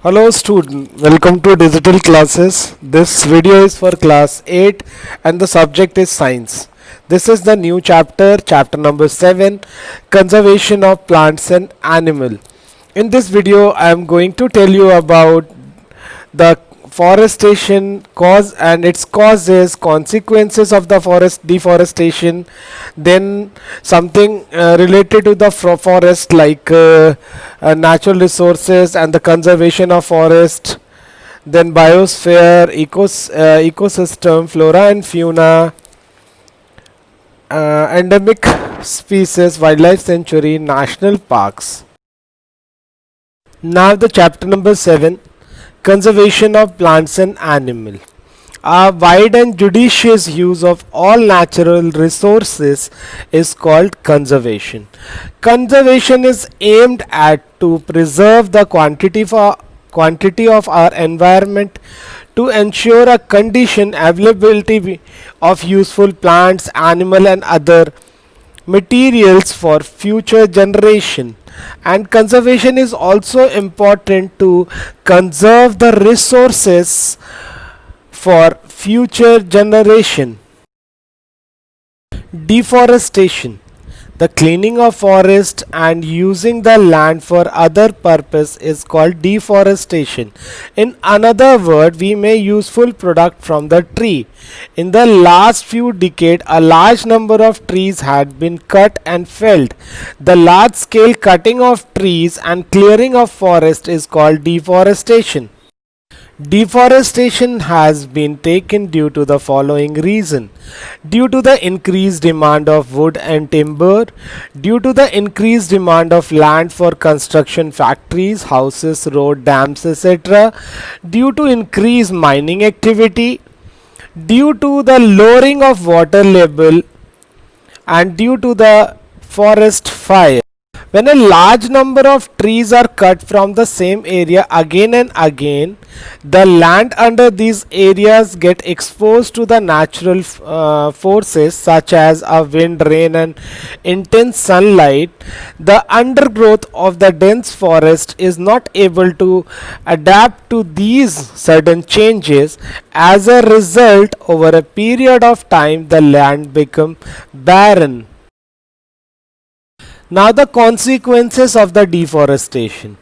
Hello student, welcome to digital classes. This video is for class 8 and the subject is science. This is the new chapter, chapter number 7, conservation of plants and animal. In this video I am going to tell you about the forestation cause and its causes, consequences of the forest deforestation, then something related to the forest like natural resources and the conservation of forest, then biosphere, ecosystem, flora and fauna, endemic species, wildlife sanctuary, national parks. Now the chapter number 7, conservation of plants and animal. A wide and judicious use of all natural resources is called conservation. Conservation is aimed at to preserve the quantity of our environment, to ensure a condition availability of useful plants, animal and other materials for future generation. And conservation is also important to conserve the resources for future generation. Deforestation, the cleaning of forest and using the land for other purpose is called deforestation. In another word, we may useful product from the tree. In the last few decades, a large number of trees had been cut and felled. The large scale cutting of trees and clearing of forest is called deforestation. Deforestation has been taken due to the following reason: due to the increased demand of wood and timber, due to the increased demand of land for construction factories, houses, road, dams, etc., due to increased mining activity, due to the lowering of water level, and due to the forest fire. When a large number of trees are cut from the same area again and again, the land under these areas get exposed to the natural forces such as a wind, rain and intense sunlight. The undergrowth of the dense forest is not able to adapt to these sudden changes. As a result, over a period of time, the land becomes barren. Now the consequences of the deforestation.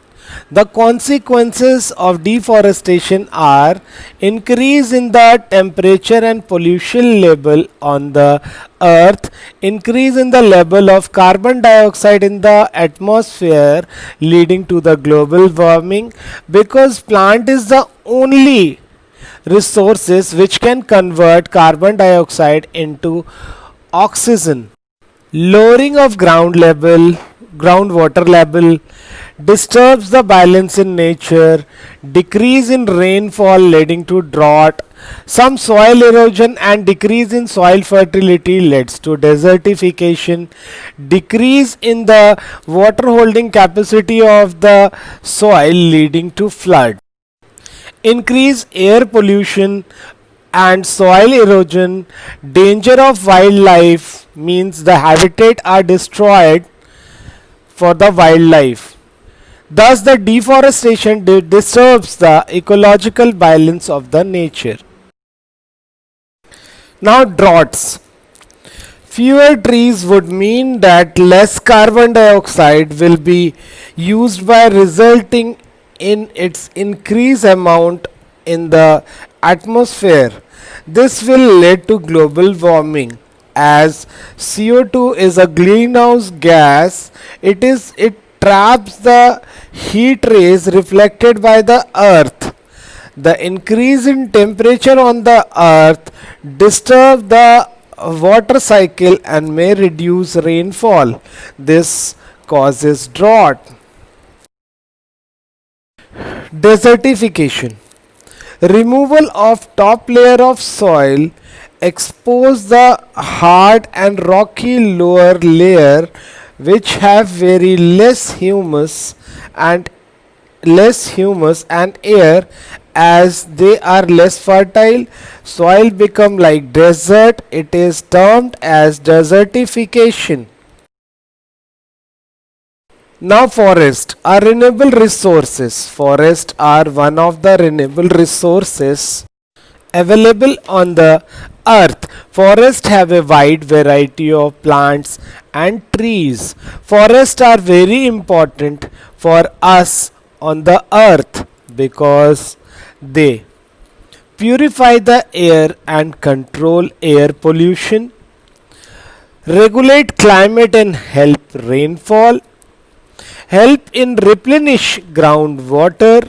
The consequences of deforestation are increase in the temperature and pollution level on the earth, increase in the level of carbon dioxide in the atmosphere leading to the global warming, because plant is the only resources which can convert carbon dioxide into oxygen. Lowering of groundwater level disturbs the balance in nature, decrease in rainfall leading to drought, some soil erosion and decrease in soil fertility leads to desertification, decrease in the water holding capacity of the soil leading to flood, increase air pollution and soil erosion, danger of wildlife means the habitat are destroyed for the wildlife. Thus the deforestation disturbs the ecological balance of the nature. Now droughts. Fewer trees would mean that less carbon dioxide will be used by resulting in its increased amount in the atmosphere. This will lead to global warming. As CO2 is a greenhouse gas, it traps the heat rays reflected by the earth. The increase in temperature on the earth disturbs the water cycle and may reduce rainfall. This causes drought. Desertification. Removal of top layer of soil expose the hard and rocky lower layer which have very less humus and air. As they are less fertile, soil become like desert. It is termed as desertification. Now forests are renewable resources. Forests are one of the renewable resources available on the earth. Forests have a wide variety of plants and trees. Forests are very important for us on the earth because they purify the air and control air pollution, regulate climate and help rainfall, help in replenish groundwater,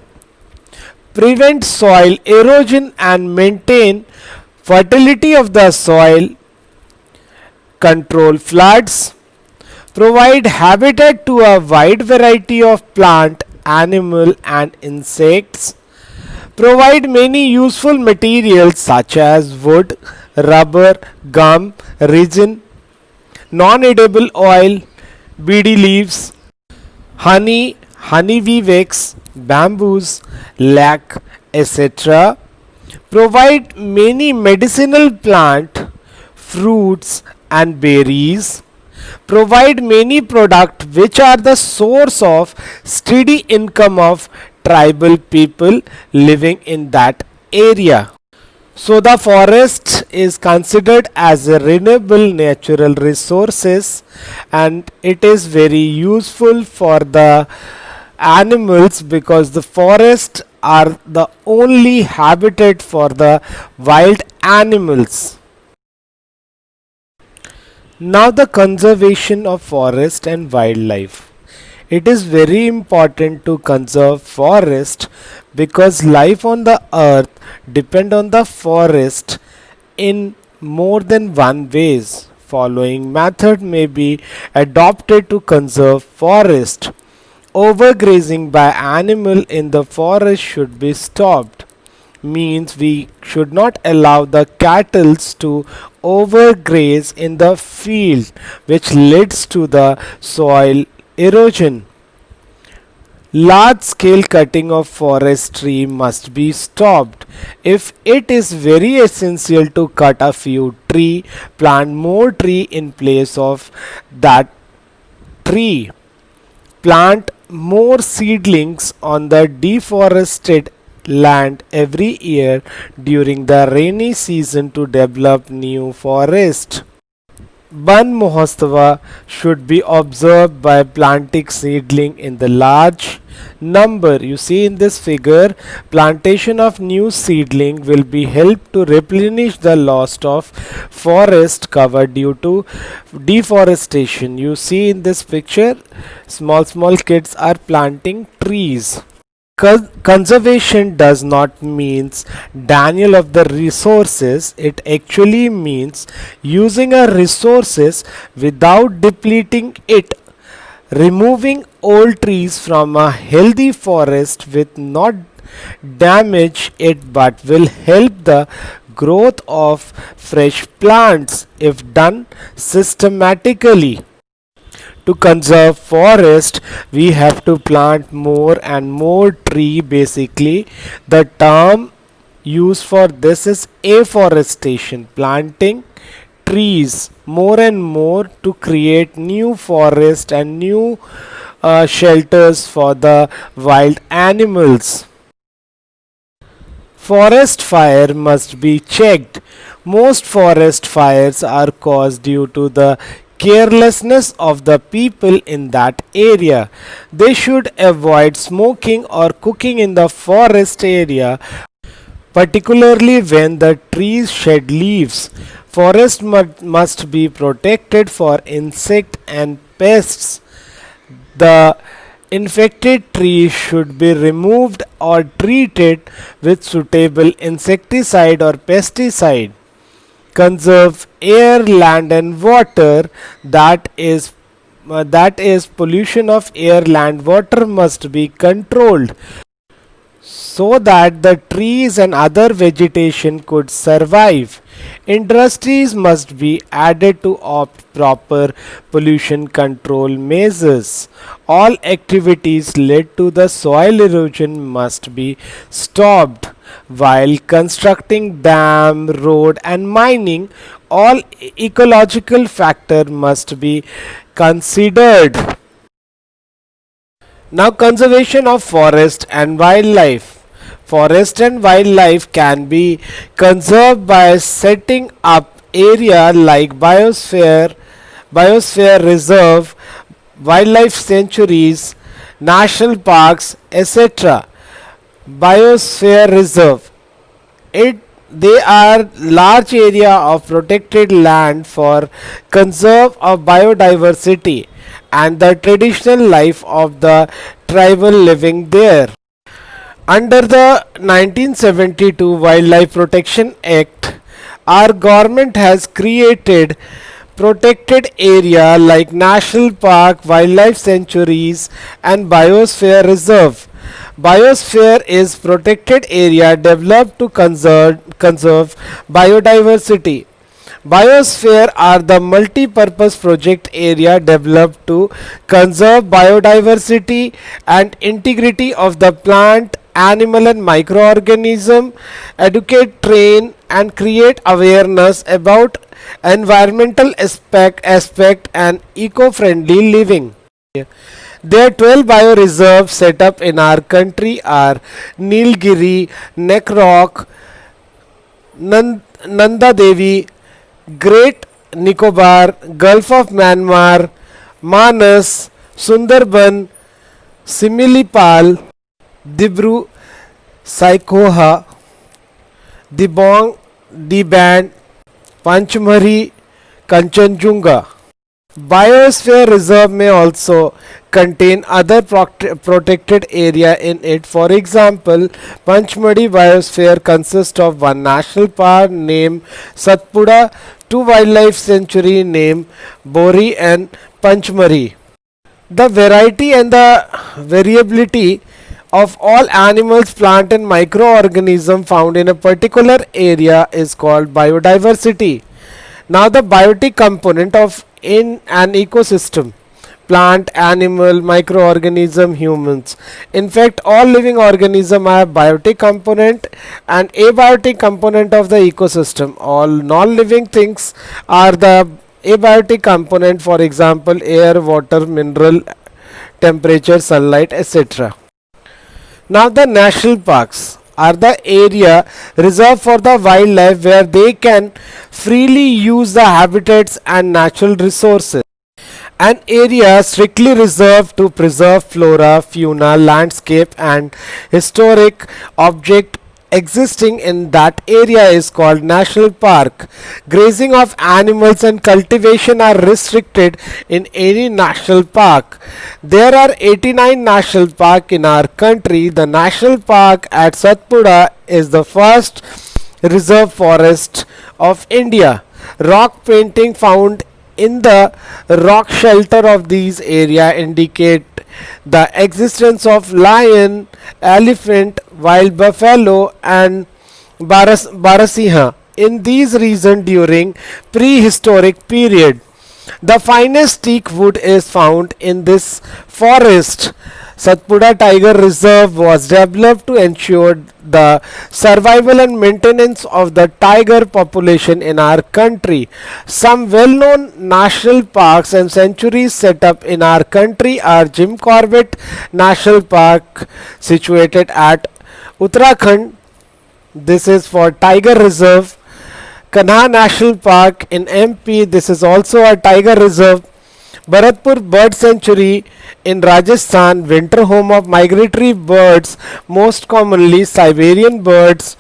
prevent soil erosion and maintain fertility of the soil, control floods, provide habitat to a wide variety of plant, animal and insects, provide many useful materials such as wood, rubber, gum, resin, non-edible oil, beedi leaves, honey, honeybee wax, bamboos, lac, etc. Provide many medicinal plant, fruits and berries. Provide many products which are the source of steady income of tribal people living in that area. So the forest is considered as a renewable natural resources and it is very useful for the animals because the forests are the only habitat for the wild animals. Now the conservation of forest and wildlife. It is very important to conserve forest because life on the earth depend on the forest in more than one ways. Following method may be adopted to conserve forest. Overgrazing by animal in the forest should be stopped. Means we should not allow the cattle to overgraze in the field which leads to the soil erosion. Large scale cutting of forestry must be stopped. If it is very essential to cut a few tree, plant more tree in place of that tree. Plant more seedlings on the deforested land every year during the rainy season to develop new forest. Ban Mahotsav should be observed by planting seedling in the large number. You see in this figure, plantation of new seedling will be helped to replenish the loss of forest cover due to deforestation. You see in this picture, small kids are planting trees. Conservation does not means denial of the resources. It actually means using a resources without depleting it. Removing old trees from a healthy forest will not damage it but will help the growth of fresh plants if done systematically. To conserve forest we have to plant more and more tree. Basically the term used for this is afforestation, planting trees more and more to create new forest and new shelters for the wild animals. Forest fire must be checked. Most forest fires are caused due to the carelessness of the people in that area. They should avoid smoking or cooking in the forest area, particularly when the trees shed leaves. Forest must be protected for insect and pests. The infected trees should be removed or treated with suitable insecticide or pesticide. Conserve air, land and water. That is pollution of air, land, water must be controlled so that the trees and other vegetation could survive. Industries must be added to opt proper pollution control measures. All activities led to the soil erosion must be stopped. While constructing dam, road and mining, all ecological factor must be considered. Now, conservation of forest and wildlife. Forest and wildlife can be conserved by setting up area like biosphere reserve, wildlife sanctuaries, national parks, etc. Biosphere reserve, it they are large area of protected land for conserve of biodiversity and the traditional life of the tribal living there. Under the 1972 Wildlife Protection Act, our government has created protected area like national park, wildlife sanctuaries and biosphere reserve. Biosphere is protected area developed to conserve biodiversity. Biosphere are the multi-purpose project area developed to conserve biodiversity and integrity of the plant, animal and microorganism, educate, train and create awareness about environmental aspect and eco-friendly living. There are 12 bioreserves set up in our country are Nilgiri, Neck Nanda Devi, Great Nicobar, Gulf of Myanmar, Manas, Sundarban, Similipal, Dibru Saikhoha, Dibong, Diband, Panchmari, Kanchenjunga. Biosphere reserve may also contain other protected area in it. For example, Panchmadi biosphere consists of one national park named Satpura, two wildlife sanctuary named Bori and Panchmari. The variety and the variability of all animals, plant and microorganism found in a particular area is called biodiversity. Now the biotic component of in an ecosystem, plant, animal, microorganism, humans. In fact, all living organisms have biotic component and abiotic component of the ecosystem. All non-living things are the abiotic component, for example, air, water, mineral, temperature, sunlight, etc. Now the national parks are the area reserved for the wildlife where they can freely use the habitats and natural resources. An area strictly reserved to preserve flora, fauna, landscape and historic object existing in that area is called national park. Grazing of animals and cultivation are restricted in any national park. There are 89 national park in our country. The national park at Satpura is the first reserve forest of India. Rock painting found in the rock shelter of these area indicate the existence of lion, elephant, wild buffalo and barasiha in these regions during prehistoric period. The finest teak wood is found in this forest. Satpura Tiger Reserve was developed to ensure the survival and maintenance of the tiger population in our country. Some well-known national parks and sanctuaries set up in our country are Jim Corbett National Park situated at Uttarakhand. This is for Tiger Reserve. Kanha National Park in MP. This is also a tiger reserve. Bharatpur Bird Sanctuary in Rajasthan, winter home of migratory birds, most commonly Siberian birds.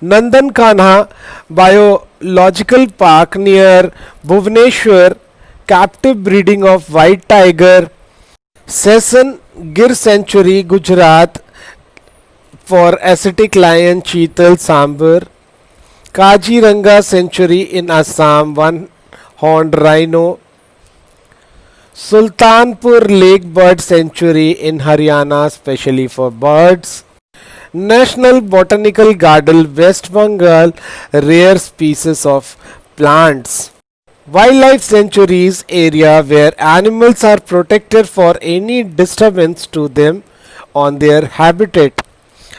Nandan Kanha Biological Park near Bhubaneswar, captive breeding of white tiger. Sesson Gir Sanctuary, Gujarat, for ascetic lion, cheetal, sambar. Kaziranga Sanctuary in Assam, one horned rhino. Sultanpur Lake Bird Sanctuary in Haryana, specially for birds. National Botanical Garden, West Bengal, rare species of plants. Wildlife sanctuaries area where animals are protected for any disturbance to them on their habitat.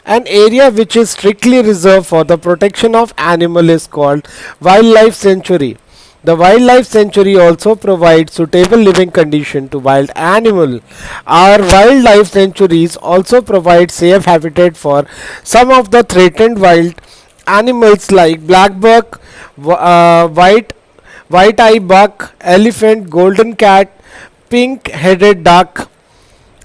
An area which is strictly reserved for the protection of animal is called wildlife sanctuary. The wildlife sanctuary also provides suitable living condition to wild animal. Our wildlife sanctuaries also provide safe habitat for some of the threatened wild animals like black buck, white eye buck, elephant, golden cat, pink headed duck,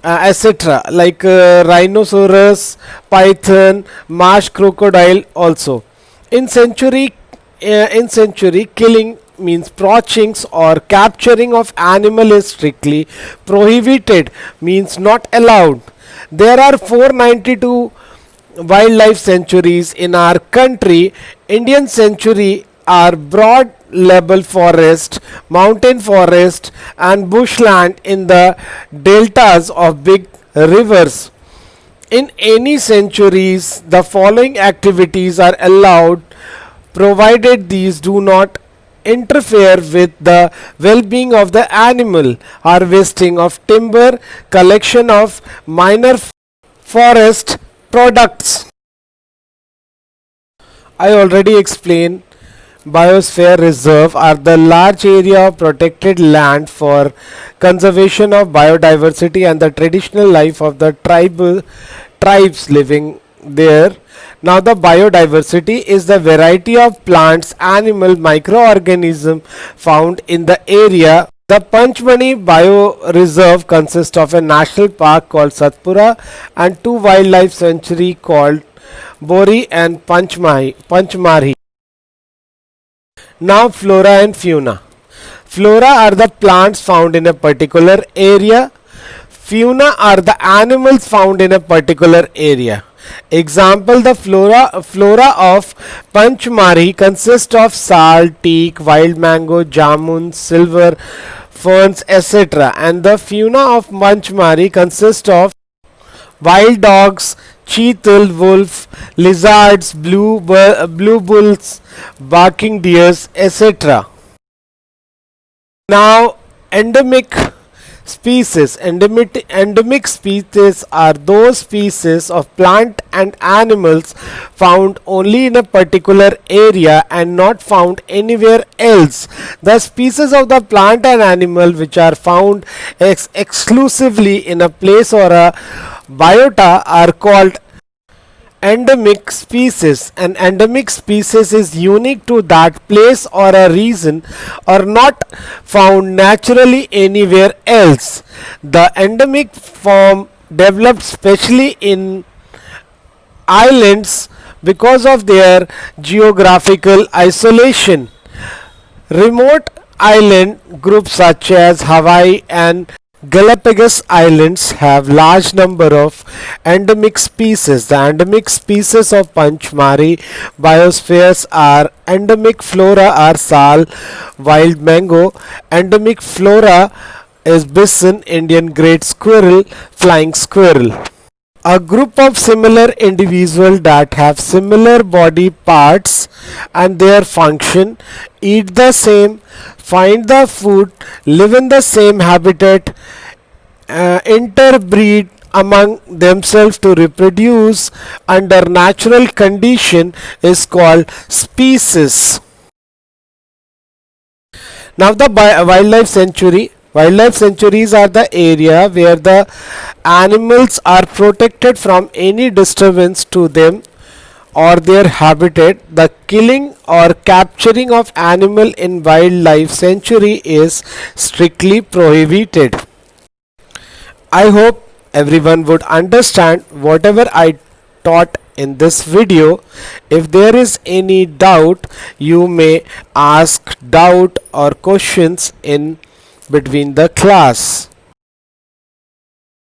etc. like rhinoceros, python, marsh crocodile also. In century, killing means poachings or capturing of animal is strictly prohibited, means not allowed. There are 492 wildlife sanctuaries in our country. Indian sanctuary are broad level forest, mountain forest and bushland in the deltas of big rivers. In any sanctuaries, the following activities are allowed provided these do not interfere with the well-being of the animal: harvesting of timber, collection of minor forest products. I already explained. Biosphere reserve are the large area of protected land for conservation of biodiversity and the traditional life of the tribes living there. Now the biodiversity is the variety of plants, animal, microorganism found in the area. The Panchmani Bioreserve consists of a national park called Satpura and two wildlife sanctuary called Bori and Panchmari. Now flora and fauna. Flora are the plants found in a particular area. Fauna are the animals found in a particular area. Example: the flora of Panchmari consists of sal, teak, wild mango, jamun, silver, ferns, etc. And the fauna of Panchmari consists of wild dogs, cheetal, wolf, lizards, blue bulls, barking deers, etc. Now, endemic species. Endemic species are those species of plant and animals found only in a particular area and not found anywhere else. The species of the plant and animal which are found exclusively in a place or a biota are called endemic species. An endemic species is unique to that place or a region or not found naturally anywhere else. The endemic form developed specially in islands because of their geographical isolation. Remote island groups such as Hawaii and Galapagos Islands have large number of endemic species. The endemic species of Panchmari biospheres are: endemic flora are sal, wild mango; endemic flora is bison, Indian great squirrel, flying squirrel. A group of similar individuals that have similar body parts and their function, eat the same, find the food, live in the same habitat, interbreed among themselves to reproduce under natural condition is called species. Now the wildlife sanctuary. Wildlife sanctuaries are the area where the animals are protected from any disturbance to them or their habitat. The killing or capturing of animal in wildlife sanctuary is strictly prohibited. I hope everyone would understand whatever I taught in this video. If there is any doubt, you may ask doubt or questions in between the class.